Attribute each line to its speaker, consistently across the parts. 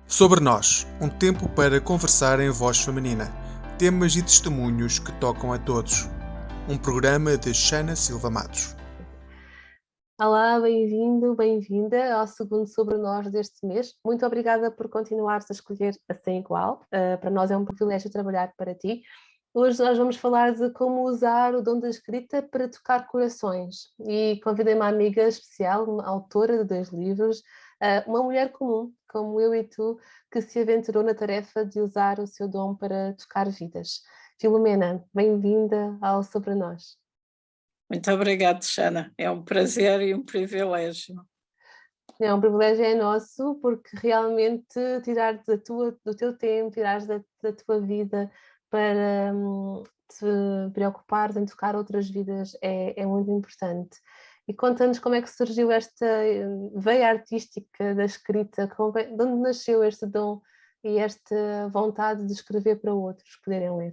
Speaker 1: Sobre Nós, um tempo para conversar em voz feminina, temas e testemunhos que tocam a todos. Um programa de Xana Silva Matos.
Speaker 2: Olá, bem-vindo, bem-vinda ao segundo Sobre Nós deste mês. Muito obrigada por continuares a escolher a Sem Igual. Para nós é um privilégio trabalhar para ti. Hoje nós vamos falar de como usar o dom da escrita para tocar corações. E convidei uma amiga especial, uma autora de 2 livros, uma mulher comum, como eu e tu, que se aventurou na tarefa de usar o seu dom para tocar vidas. Filomena, bem-vinda ao Sobre Nós.
Speaker 3: Muito obrigada, Xana. É um prazer e um privilégio.
Speaker 2: É um privilégio é nosso, porque realmente tirar do teu tempo, tirar da tua vida para te preocupares em tocar outras vidas é muito importante. E conta-nos como é que surgiu esta veia artística da escrita, de onde nasceu este dom e esta vontade de escrever para outros poderem ler.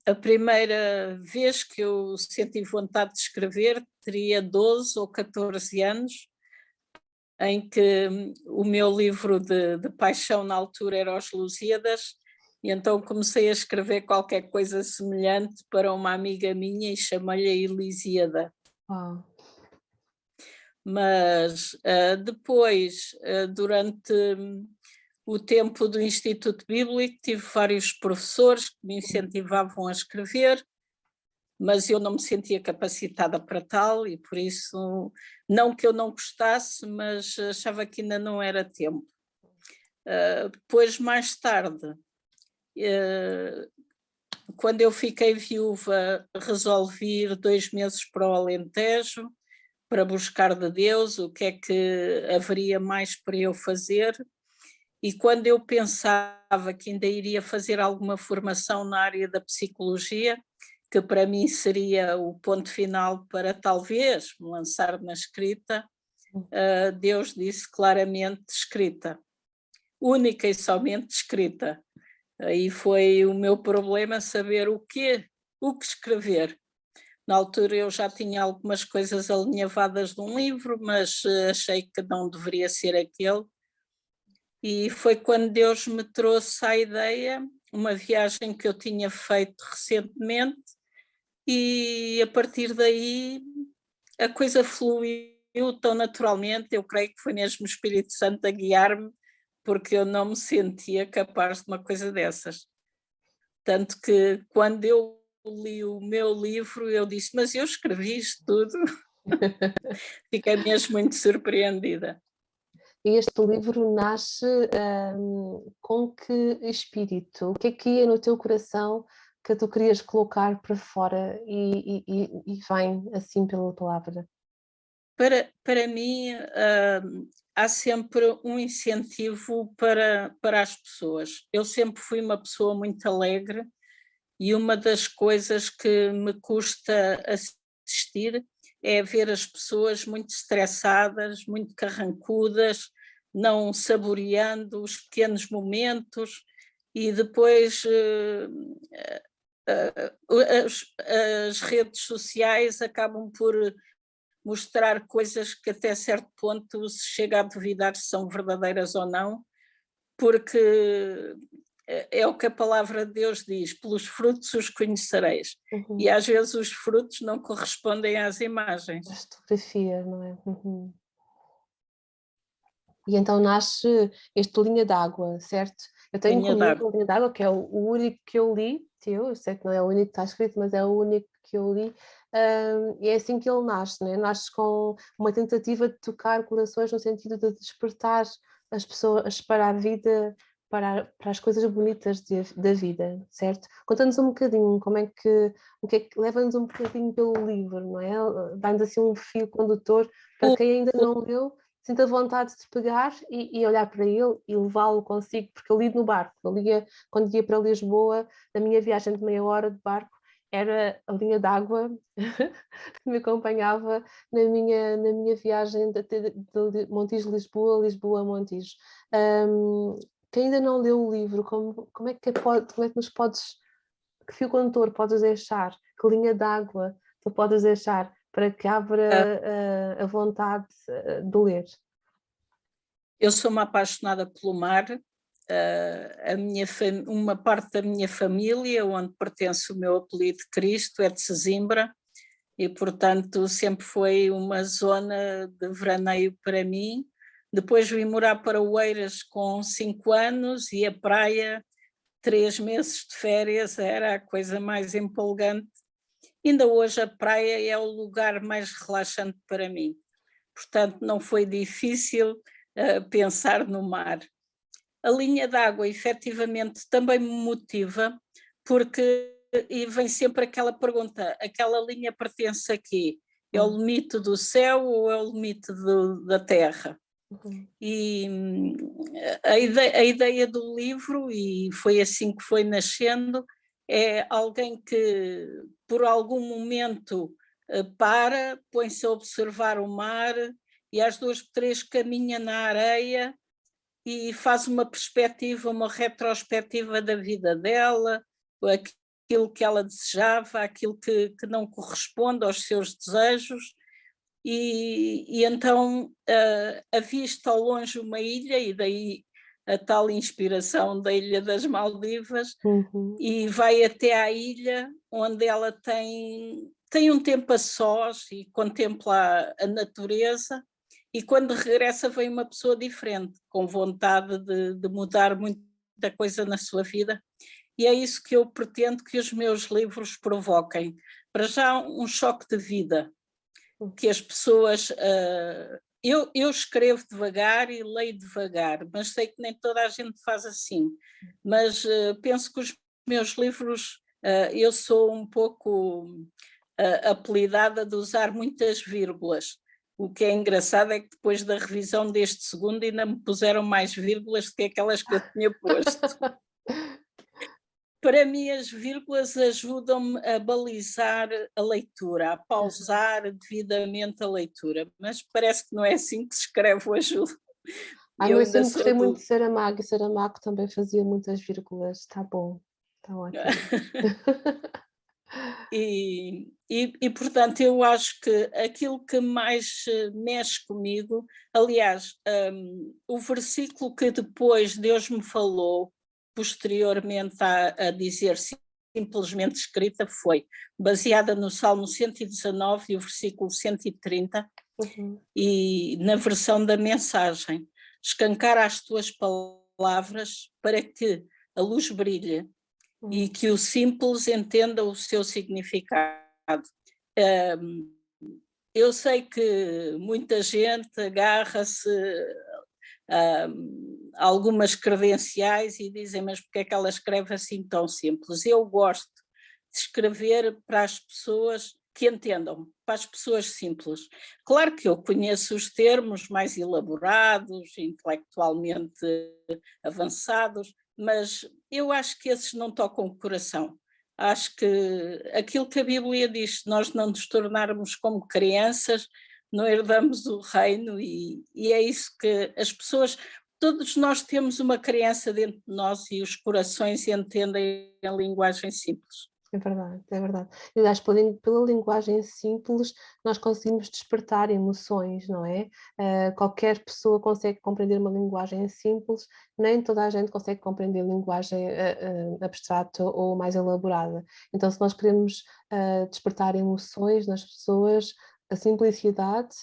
Speaker 3: A primeira vez que eu senti vontade de escrever teria 12 ou 14 anos, em que o meu livro de paixão na altura era Os Lusíadas, e então comecei a escrever qualquer coisa semelhante para uma amiga minha e chamei-lhe a Elísiada.
Speaker 2: Uau.
Speaker 3: Mas depois, durante o tempo do Instituto Bíblico, tive vários professores que me incentivavam a escrever, mas eu não me sentia capacitada para tal e por isso, não que eu não gostasse, mas achava que ainda não era tempo. Depois, mais tarde, quando eu fiquei viúva, resolvi ir 2 meses para o Alentejo para buscar de Deus o que é que haveria mais para eu fazer. E quando eu pensava que ainda iria fazer alguma formação na área da psicologia, que para mim seria o ponto final para talvez me lançar na escrita, Deus disse claramente escrita, única e somente escrita. Aí foi o meu problema saber o que escrever. Na altura eu já tinha algumas coisas alinhavadas de um livro, mas achei que não deveria ser aquele. E foi quando Deus me trouxe a ideia, uma viagem que eu tinha feito recentemente, e a partir daí a coisa fluiu tão naturalmente, eu creio que foi mesmo o Espírito Santo a guiar-me, porque eu não me sentia capaz de uma coisa dessas. Tanto que quando eu li o meu livro, eu disse, mas eu escrevi isto tudo. Fiquei mesmo muito surpreendida.
Speaker 2: E este livro nasce com que espírito? O que é que ia no teu coração que tu querias colocar para fora e vem assim pela palavra?
Speaker 3: Para mim, há sempre um incentivo para as pessoas. Eu sempre fui uma pessoa muito alegre e uma das coisas que me custa assistir é ver as pessoas muito estressadas, muito carrancudas, não saboreando os pequenos momentos e depois as redes sociais acabam por mostrar coisas que até certo ponto se chega a duvidar se são verdadeiras ou não, porque é o que a palavra de Deus diz, pelos frutos os conhecereis.
Speaker 2: Uhum.
Speaker 3: E às vezes os frutos não correspondem às
Speaker 2: As
Speaker 3: imagens.
Speaker 2: fotografias, não é? Uhum. E então nasce este Linha d'Água, certo? Eu tenho
Speaker 3: Linha
Speaker 2: comigo
Speaker 3: d'água.
Speaker 2: o Linha d'Água, que é o único que eu li, teu, eu sei que não é o único que está escrito, mas é o único que eu li, e é assim que ele nasce, não é? Nasce com uma tentativa de tocar corações no sentido de despertar as pessoas para a vida, para as coisas bonitas da vida, certo? Conta-nos um bocadinho como é que, o que é que leva-nos um bocadinho pelo livro, não é? Dá-nos assim um fio condutor para
Speaker 3: O-
Speaker 2: quem ainda
Speaker 3: o-
Speaker 2: não leu, sinta vontade de pegar e olhar para ele e levá-lo consigo, porque eu li no barco, eu lia, quando ia para Lisboa, a minha viagem de meia hora de barco era a linha d'água que me acompanhava na minha viagem de Montijo, Lisboa, Lisboa, Montijo. Quem ainda não leu o livro, como é que como é que nos podes, que fio condutor podes deixar, que linha d'água tu podes deixar para que abra a vontade de ler?
Speaker 3: eu sou uma apaixonada pelo mar. Uma parte da minha família, onde pertence o meu apelido Cristo, é de Sesimbra, e portanto sempre foi uma zona de veraneio para mim. Depois vim morar para Oeiras com 5 anos e a praia, 3 meses de férias, era a coisa mais empolgante. Ainda hoje a praia é o lugar mais relaxante para mim. Portanto, não foi difícil pensar no mar. A linha d'água, efetivamente, também me motiva, porque e vem sempre aquela pergunta: aquela linha pertence a quê? É o limite do céu ou é o limite da terra? E a ideia do livro, e foi assim que foi nascendo, é alguém que por algum momento põe-se a observar o mar e às 2 por 3 caminha na areia e faz uma perspectiva, uma retrospectiva da vida dela, aquilo que ela desejava, aquilo que não corresponde aos seus desejos, e então avista ao longe uma ilha, e daí a tal inspiração da Ilha das Maldivas, e vai até à ilha, onde ela tem um tempo a sós e contempla a natureza, e quando regressa vem uma pessoa diferente, com vontade de mudar muita coisa na sua vida. E é isso que eu pretendo que os meus livros provoquem. Para já, um choque de vida, que as pessoas... eu escrevo devagar e leio devagar, mas sei que nem toda a gente faz assim. Mas penso que os meus livros, eu sou um pouco apelidada de usar muitas vírgulas. O que é engraçado é que depois da revisão deste segundo ainda me puseram mais vírgulas do que aquelas que eu tinha posto. Para mim, as vírgulas ajudam-me a balizar a leitura, a pausar devidamente a leitura, mas parece que não é assim que se escreve o ajuda.
Speaker 2: Eu sempre gostei muito de Saramago, e Saramago também fazia muitas vírgulas. Está bom, está ótimo.
Speaker 3: E, portanto, eu acho que aquilo que mais mexe comigo, aliás, o versículo que depois Deus me falou, posteriormente a dizer simplesmente escrita, foi baseada no Salmo 119 e o versículo 130, e na versão da mensagem: escancara as tuas palavras para que a luz brilhe e que o simples entenda o seu significado. Eu sei que muita gente agarra-se a algumas credenciais e dizem, mas porque é que ela escreve assim tão simples? Eu gosto de escrever para as pessoas que entendam, para as pessoas simples. Claro que eu conheço os termos mais elaborados, intelectualmente avançados, mas eu acho que esses não tocam o coração. Acho que aquilo que a Bíblia diz, se nós não nos tornarmos como crianças, não herdamos o reino, e é isso que as pessoas, todos nós temos uma criança dentro de nós e os corações entendem a linguagem simples.
Speaker 2: É verdade, é verdade. Eu acho que pela linguagem simples nós conseguimos despertar emoções, não é? Qualquer pessoa consegue compreender uma linguagem simples, nem toda a gente consegue compreender linguagem abstrata ou mais elaborada. Então, se nós queremos despertar emoções nas pessoas, a simplicidade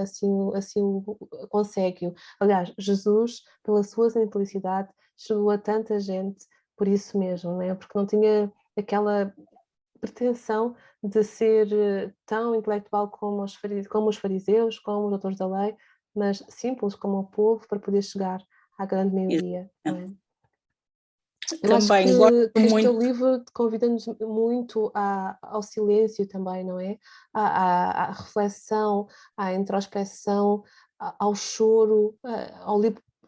Speaker 2: assim o consegue. Aliás, Jesus, pela sua simplicidade, chegou a tanta gente por isso mesmo, não é? Porque não tinha aquela pretensão de ser tão intelectual como os fariseus, como os doutores da lei, mas simples como o povo, para poder chegar à grande maioria. Não é? Eu acho
Speaker 3: Também
Speaker 2: que
Speaker 3: gosto
Speaker 2: este
Speaker 3: muito.
Speaker 2: teu livro convida-nos muito ao silêncio também, não é? À reflexão, à introspeção, ao choro, ao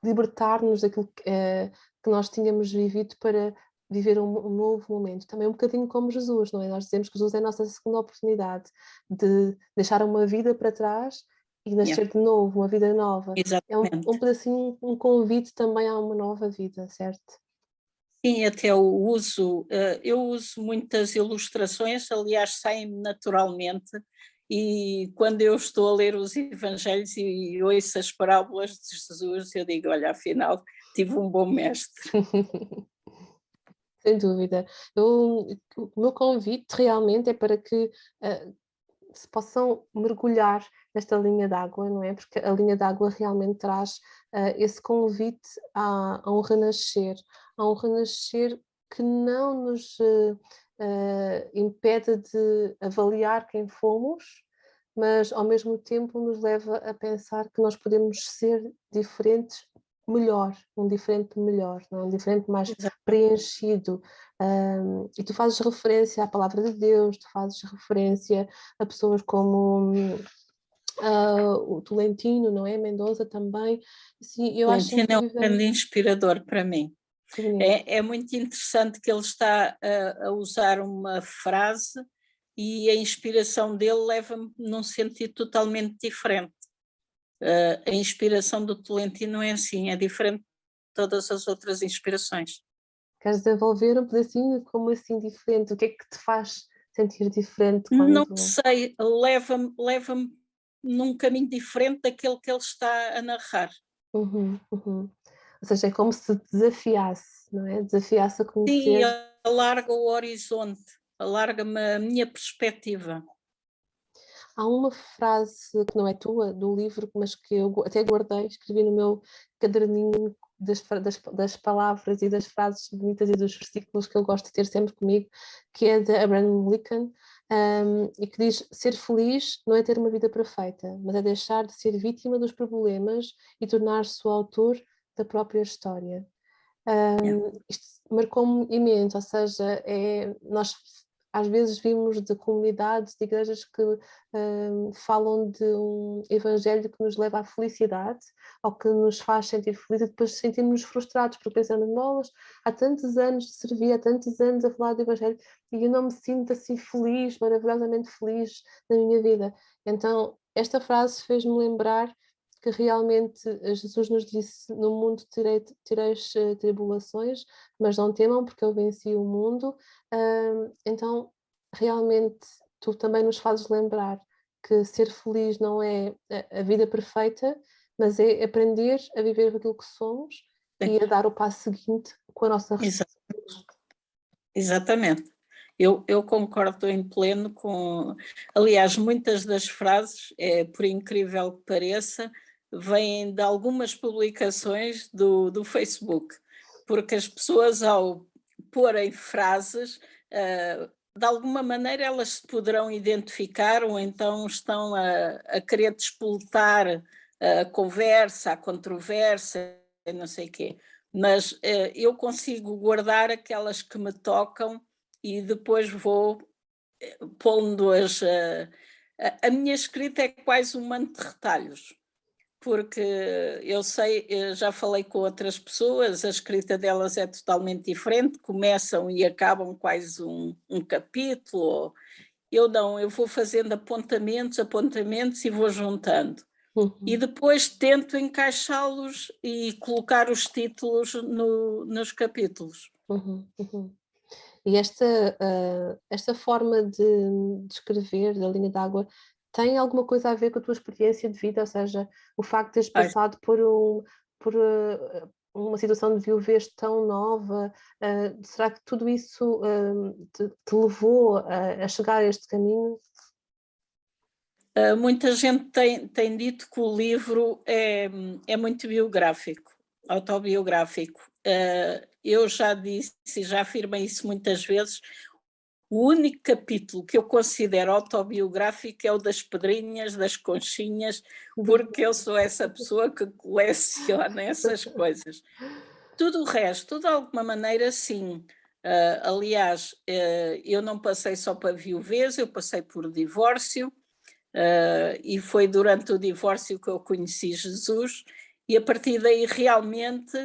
Speaker 2: libertar-nos daquilo que nós tínhamos vivido para viver um novo momento. Também um bocadinho como Jesus, não é? Nós dizemos que Jesus é a nossa segunda oportunidade de deixar uma vida para trás e nascer de novo, uma vida nova.
Speaker 3: Exatamente.
Speaker 2: É um pedacinho, um convite também a uma nova vida, certo?
Speaker 3: Sim, até eu uso muitas ilustrações, aliás, saem naturalmente, e quando eu estou a ler os Evangelhos e ouço as parábolas de Jesus, eu digo, olha, afinal tive um bom mestre.
Speaker 2: Sem dúvida. O meu convite realmente é para que se possam mergulhar nesta linha d'água, não é? Porque a linha d'água realmente traz esse convite a um renascer que não nos impede de avaliar quem fomos, mas ao mesmo tempo nos leva a pensar que nós podemos ser diferentes melhor, um diferente melhor, não é? Um diferente mais
Speaker 3: Exato.
Speaker 2: preenchido. E tu fazes referência à palavra de Deus, tu fazes referência a pessoas como o Tolentino, não é? Mendoza também. Assim, eu acho
Speaker 3: Tolentino é um
Speaker 2: incrível.
Speaker 3: grande inspirador para mim.
Speaker 2: Que bonito.
Speaker 3: É muito interessante que ele está a usar uma frase e a inspiração dele leva-me num sentido totalmente diferente. A inspiração do Tolentino é assim, é diferente de todas as outras inspirações.
Speaker 2: Queres desenvolver um pedacinho como assim diferente? O que é que te faz sentir diferente
Speaker 3: Não
Speaker 2: quando...
Speaker 3: sei, leva-me num caminho diferente daquele que ele está a narrar.
Speaker 2: Uhum, uhum. Ou seja, é como se te desafiasse, não é? Desafiasse a
Speaker 3: Sim,
Speaker 2: conhecer.
Speaker 3: alarga o horizonte, alarga-me a minha perspectiva.
Speaker 2: Há uma frase que não é tua, do livro, mas que eu até guardei, escrevi no meu caderninho das palavras e das frases bonitas e dos versículos que eu gosto de ter sempre comigo, que é de Abraham Lincoln, e que diz: ser feliz não é ter uma vida perfeita, mas é deixar de ser vítima dos problemas e tornar-se o autor da própria história.
Speaker 3: Yeah.
Speaker 2: Isto marcou-me imenso, ou seja, nós às vezes vimos de comunidades, de igrejas que falam de um evangelho que nos leva à felicidade, ou que nos faz sentir felizes, e depois sentimos-nos frustrados, porque pensamos, nós há tantos anos de servir, há tantos anos a falar do evangelho, e eu não me sinto assim feliz, maravilhosamente feliz na minha vida. Então, esta frase fez-me lembrar que realmente Jesus nos disse: no mundo tereis tribulações, mas não temam, porque eu venci o mundo. Então, realmente, tu também nos fazes lembrar que ser feliz não é a vida perfeita, mas é aprender a viver aquilo que somos e a dar o passo seguinte com a nossa responsabilidade.
Speaker 3: Exatamente. Eu concordo em pleno com. Aliás, muitas das frases, por incrível que pareça, vêm de algumas publicações do Facebook, porque as pessoas, ao porem frases, de alguma maneira elas se poderão identificar ou então estão a querer disputar a conversa, a controvérsia, não sei o quê. Mas eu consigo guardar aquelas que me tocam e depois vou pondo-as. A minha escrita é quase um manto de retalhos, porque eu sei, já falei com outras pessoas, a escrita delas é totalmente diferente, começam e acabam quase um capítulo. Eu não, eu vou fazendo apontamentos e vou juntando. E
Speaker 2: Uhum,
Speaker 3: depois tento encaixá-los e colocar os títulos nos capítulos.
Speaker 2: uhum, uhum. E esta forma de escrever da linha d'água tem alguma coisa a ver com a tua experiência de vida? Ou seja, o facto de teres
Speaker 3: Ai,
Speaker 2: passado por uma situação de viuvez tão nova, será que tudo isso te levou a chegar a este caminho?
Speaker 3: muita gente tem dito que o livro é muito biográfico, autobiográfico. Eu já disse e já afirmei isso muitas vezes. O único capítulo que eu considero autobiográfico é o das pedrinhas, das conchinhas, porque eu sou essa pessoa que coleciona essas coisas. Tudo o resto, de alguma maneira, sim. Aliás, eu não passei só para viuvez, eu passei por divórcio, e foi durante o divórcio que eu conheci Jesus, e a partir daí realmente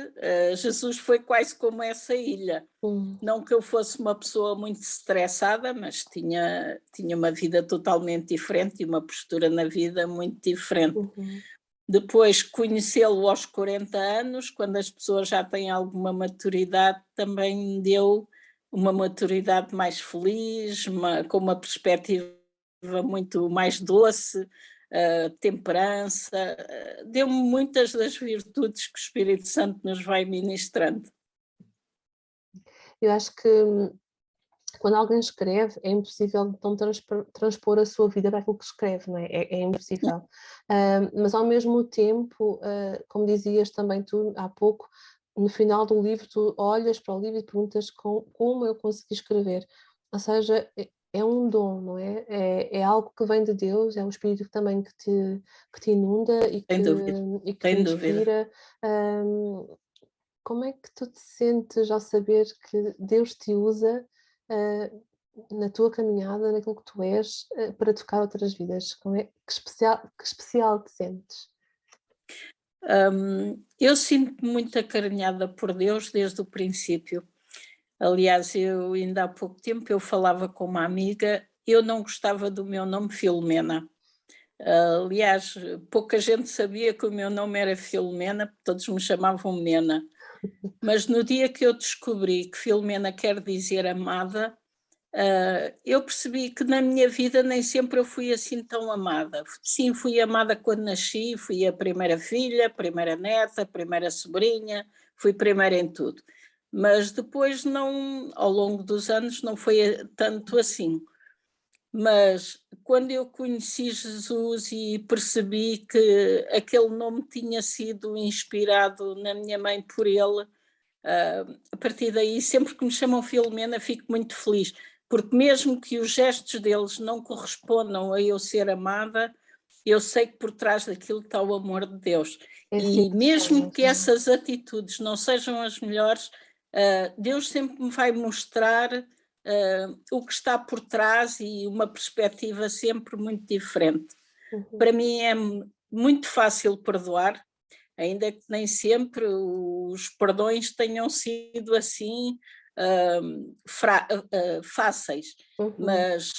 Speaker 3: Jesus foi quase como essa ilha.
Speaker 2: Hum,
Speaker 3: Não que eu fosse uma pessoa muito estressada, mas tinha uma vida totalmente diferente e uma postura na vida muito diferente.
Speaker 2: uhum,
Speaker 3: Depois, conhecê-lo aos 40 anos, quando as pessoas já têm alguma maturidade, também me deu uma maturidade mais feliz, com uma perspectiva muito mais doce, temperança, deu-me muitas das virtudes que o Espírito Santo nos vai ministrando.
Speaker 2: Eu acho que quando alguém escreve, é impossível não transpor a sua vida para aquilo que escreve, não é? É impossível. Mas ao mesmo tempo, como dizias também tu há pouco, no final do livro tu olhas para o livro e perguntas como eu consegui escrever. Ou seja, é um dom, não é? É algo que vem de Deus, é o Espírito também que te inunda e
Speaker 3: Sem dúvida,
Speaker 2: que te
Speaker 3: sem dúvida.
Speaker 2: inspira. Como é que tu te sentes ao saber que Deus te usa na tua caminhada, naquilo que tu és, para tocar outras vidas? Que especial te sentes?
Speaker 3: Eu sinto-me muito acarinhada por Deus desde o princípio. Aliás, eu ainda há pouco tempo eu falava com uma amiga, eu não gostava do meu nome Filomena. Aliás, pouca gente sabia que o meu nome era Filomena, porque todos me chamavam Mena. Mas no dia que eu descobri que Filomena quer dizer amada, eu percebi que na minha vida nem sempre eu fui assim tão amada. Sim, fui amada quando nasci, fui a primeira filha, primeira neta, primeira sobrinha, fui primeira em tudo. Mas depois não, ao longo dos anos, não foi tanto assim. Mas quando eu conheci Jesus e percebi que aquele nome tinha sido inspirado na minha mãe por ele, a partir daí, sempre que me chamam Filomena, fico muito feliz, porque mesmo que os gestos deles não correspondam a eu ser amada, eu sei que por trás daquilo está o amor de Deus. E mesmo que essas atitudes não sejam as melhores, Deus sempre me vai mostrar o que está por trás e uma perspectiva sempre muito diferente. Para mim é muito fácil perdoar, ainda que nem sempre os perdões tenham sido assim fáceis, mas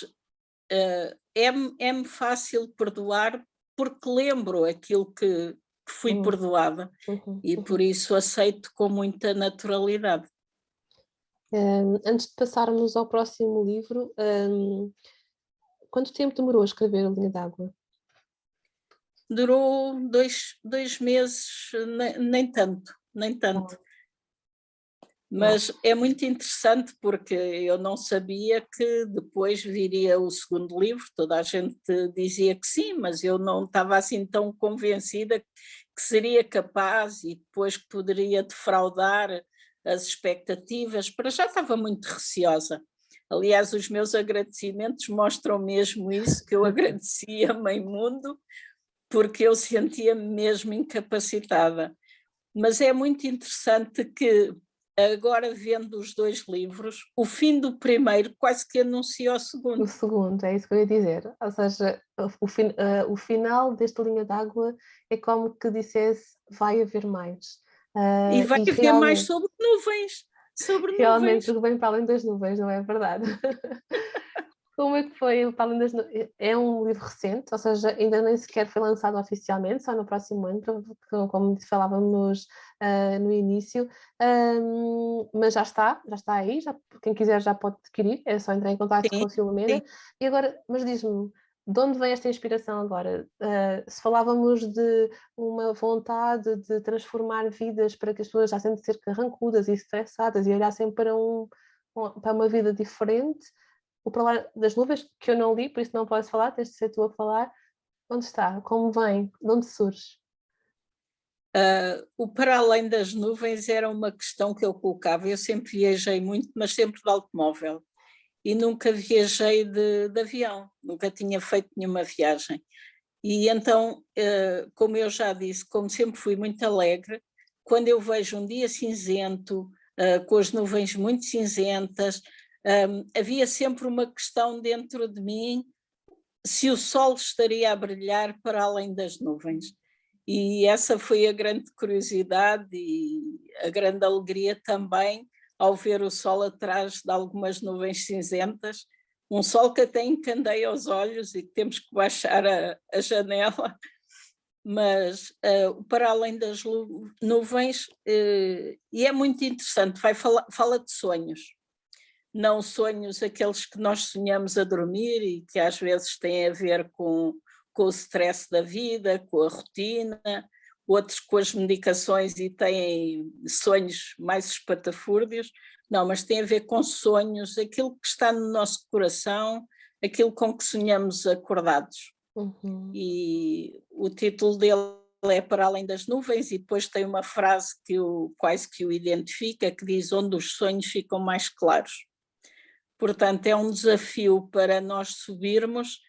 Speaker 3: é-me fácil perdoar porque lembro aquilo que fui perdoada e por isso aceito com muita naturalidade.
Speaker 2: Antes de passarmos ao próximo livro, quanto tempo demorou a escrever A Linha d'Água?
Speaker 3: Durou dois meses, nem tanto. Mas é muito interessante porque eu não sabia que depois viria o segundo livro, toda a gente dizia que sim, mas eu não estava assim tão convencida que seria capaz e depois que poderia defraudar as expectativas. Para já estava muito receosa. Aliás, os meus agradecimentos mostram mesmo isso, que eu agradecia meio mundo, porque eu sentia-me mesmo incapacitada. Mas é muito interessante que, agora vendo os dois livros, o fim do primeiro quase que anuncia o segundo.
Speaker 2: O segundo, é isso que eu ia dizer. Ou seja, o final desta Linha d'Água é como que dissesse vai haver mais.
Speaker 3: E vai haver mais sobre nuvens.
Speaker 2: Realmente tudo bem para além das nuvens, não é verdade? Como é que foi para além das nuvens? É um livro recente, ou seja, ainda nem sequer foi lançado oficialmente, só no próximo ano, como falávamos no início, mas já está aí, quem quiser já pode adquirir, é só entrar em contato com a Filomena.
Speaker 3: Sim.
Speaker 2: E agora, mas diz-me, de onde vem esta inspiração agora? Se falávamos de uma vontade de transformar vidas para que as pessoas já sentem de ser carrancudas e estressadas e olhassem para uma vida diferente, o Para Lá das Nuvens, que eu não li, por isso não posso falar, tens de ser tu a falar. Onde está? Como vem? De onde surge?
Speaker 3: O Para Além das Nuvens era uma questão que eu colocava. Eu sempre viajei muito, mas sempre de automóvel. E nunca viajei de avião, nunca tinha feito nenhuma viagem. E então, como eu já disse, como sempre fui muito alegre, quando eu vejo um dia cinzento, com as nuvens muito cinzentas, havia sempre uma questão dentro de mim se o sol estaria a brilhar para além das nuvens. E essa foi a grande curiosidade e a grande alegria também ao ver o sol atrás de algumas nuvens cinzentas, um sol que até encandeia os olhos e que temos que baixar a janela, mas para além das nuvens, e é muito interessante, fala de sonhos. não sonhos aqueles que nós sonhamos a dormir e que às vezes têm a ver com o stress da vida, com a rotina, outros com as medicações e têm sonhos mais espatafúrdios. Não, mas tem a ver com sonhos, aquilo que está no nosso coração, aquilo com que sonhamos acordados. E o título dele é Para Além das Nuvens, e depois tem uma frase que quase que o identifica, que diz: onde os sonhos ficam mais claros. Portanto, é um desafio para nós subirmos,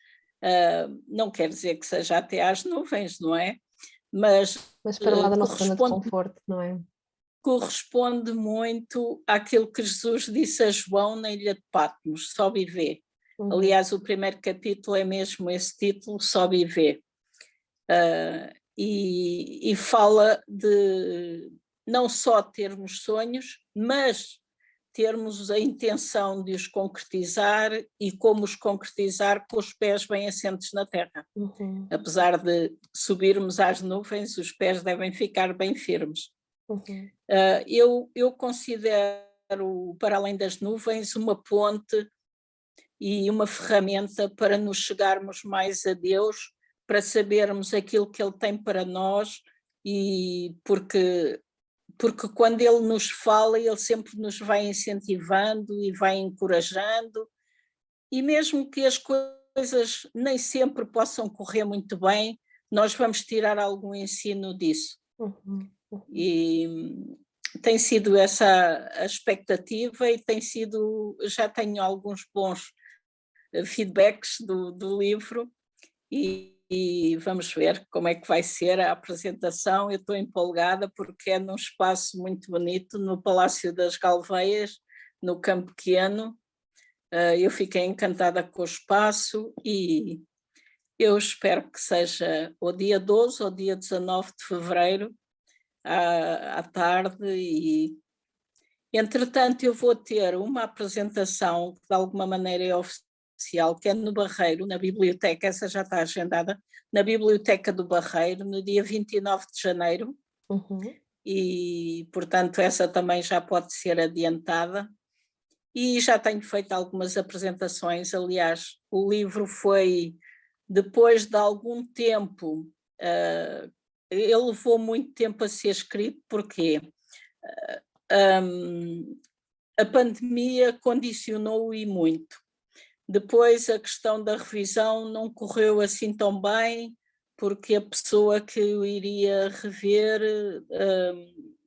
Speaker 3: não quer dizer que seja até às nuvens, não é? Mas
Speaker 2: para lá da nossa zona de conforto, não é?
Speaker 3: Corresponde muito àquilo que Jesus disse a João na ilha de Patmos: sobe e vê. Aliás, o primeiro capítulo é mesmo esse título, sobe e vê. E fala de não só termos sonhos, mas termos a intenção de os concretizar e como os concretizar com os pés bem assentes na terra. Apesar de subirmos às nuvens, os pés devem ficar bem firmes. Eu considero Para Além das Nuvens uma ponte e uma ferramenta para nos chegarmos mais a Deus, para sabermos aquilo que Ele tem para nós, e porque quando Ele nos fala, Ele sempre nos vai incentivando e vai encorajando, e mesmo que as coisas nem sempre possam correr muito bem, nós vamos tirar algum ensino disso. E tem sido essa a expectativa, e já tenho alguns bons feedbacks do livro, e vamos ver como é que vai ser a apresentação. Eu estou empolgada porque é num espaço muito bonito, no Palácio das Galveias, no Campo Pequeno. Eu fiquei encantada com o espaço e eu espero que seja o dia 12 ou dia 19 de fevereiro, à tarde, e entretanto eu vou ter uma apresentação que de alguma maneira é oficial, que é no Barreiro, na biblioteca, essa já está agendada, na Biblioteca do Barreiro, no dia 29 de janeiro, e portanto essa também já pode ser adiantada, e já tenho feito algumas apresentações. Aliás, o livro foi, depois de algum tempo, ele levou muito tempo a ser escrito, porque a pandemia condicionou-o e muito. Depois a questão da revisão não correu assim tão bem, porque a pessoa que o iria rever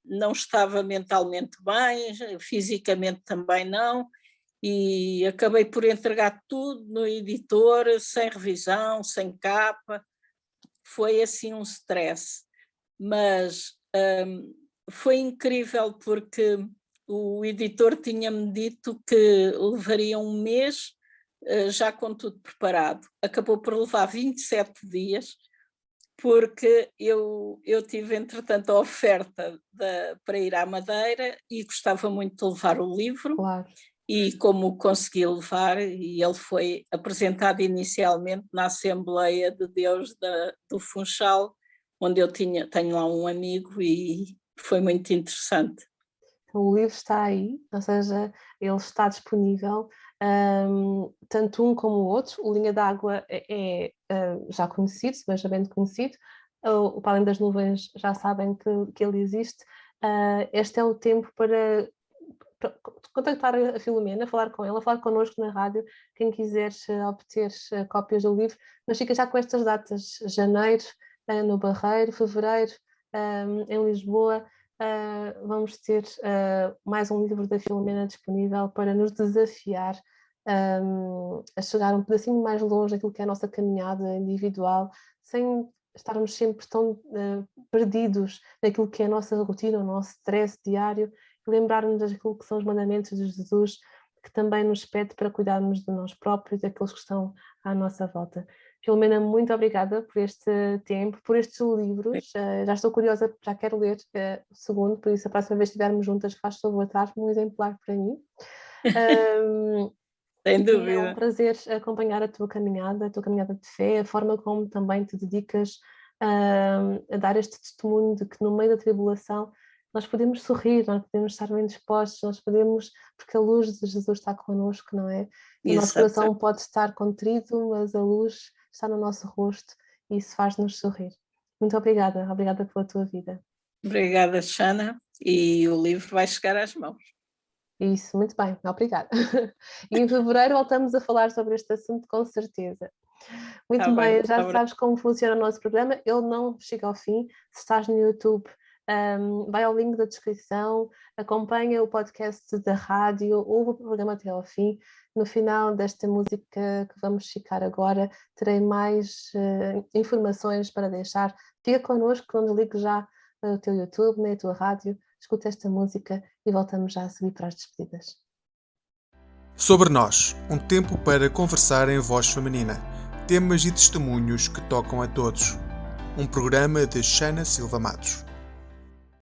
Speaker 3: não estava mentalmente bem, fisicamente também não, e acabei por entregar tudo no editor, sem revisão, sem capa. Foi assim um stress, mas foi incrível, porque o editor tinha-me dito que levaria um mês, já com tudo preparado. Acabou por levar 27 dias, porque eu tive entretanto a oferta para ir à Madeira e gostava muito de levar o livro.
Speaker 2: Claro.
Speaker 3: E como consegui levar, e ele foi apresentado inicialmente na Assembleia de Deus do Funchal, onde eu tenho lá um amigo, e foi muito interessante.
Speaker 2: O livro está aí, ou seja, ele está disponível, tanto um como o outro. O Linha d'Água é já conhecido, seja conhecido. O Para Além das Nuvens já sabem que ele existe. Este é o tempo para contactar a Filomena, falar com ela, falar connosco na rádio, quem quiser obter cópias do livro, mas fica já com estas datas: janeiro no Barreiro, fevereiro em Lisboa. Vamos ter mais um livro da Filomena disponível para nos desafiar a chegar um pedacinho mais longe daquilo que é a nossa caminhada individual, sem estarmos sempre tão perdidos naquilo que é a nossa rotina, o nosso stress diário, e lembrarmos daquilo que são os mandamentos de Jesus, que também nos pede para cuidarmos de nós próprios e daqueles que estão à nossa volta. Filomena, muito obrigada por este tempo, por estes livros. Já estou curiosa, já quero ler o segundo, por isso a próxima vez que estivermos juntas, faz favor, traz-me um exemplar para mim.
Speaker 3: Sem dúvida.
Speaker 2: É um prazer acompanhar a tua caminhada de fé, a forma como também te dedicas a dar este testemunho de que no meio da tribulação nós podemos sorrir, nós podemos estar bem dispostos, nós podemos, porque a luz de Jesus está connosco, não é? O nosso coração pode estar contrito, mas a luz está no nosso rosto e isso faz-nos sorrir. Muito obrigada pela tua vida.
Speaker 3: Obrigada, Xana, e o livro vai chegar às mãos.
Speaker 2: Isso, muito bem, obrigada. E em fevereiro voltamos a falar sobre este assunto com certeza. Muito bem, já sabes como funciona o nosso programa, ele não chega ao fim. Se estás no YouTube, vai ao link da descrição, acompanha o podcast da rádio, ouve o programa até ao fim. No final desta música que vamos ficar agora, terei mais informações para deixar. Fica connosco, não desligue já o teu YouTube, nem a tua rádio, escuta esta música e voltamos já a subir para as despedidas.
Speaker 1: Sobre nós, um tempo para conversar em voz feminina, temas e testemunhos que tocam a todos. Um programa de Xana Silva Matos.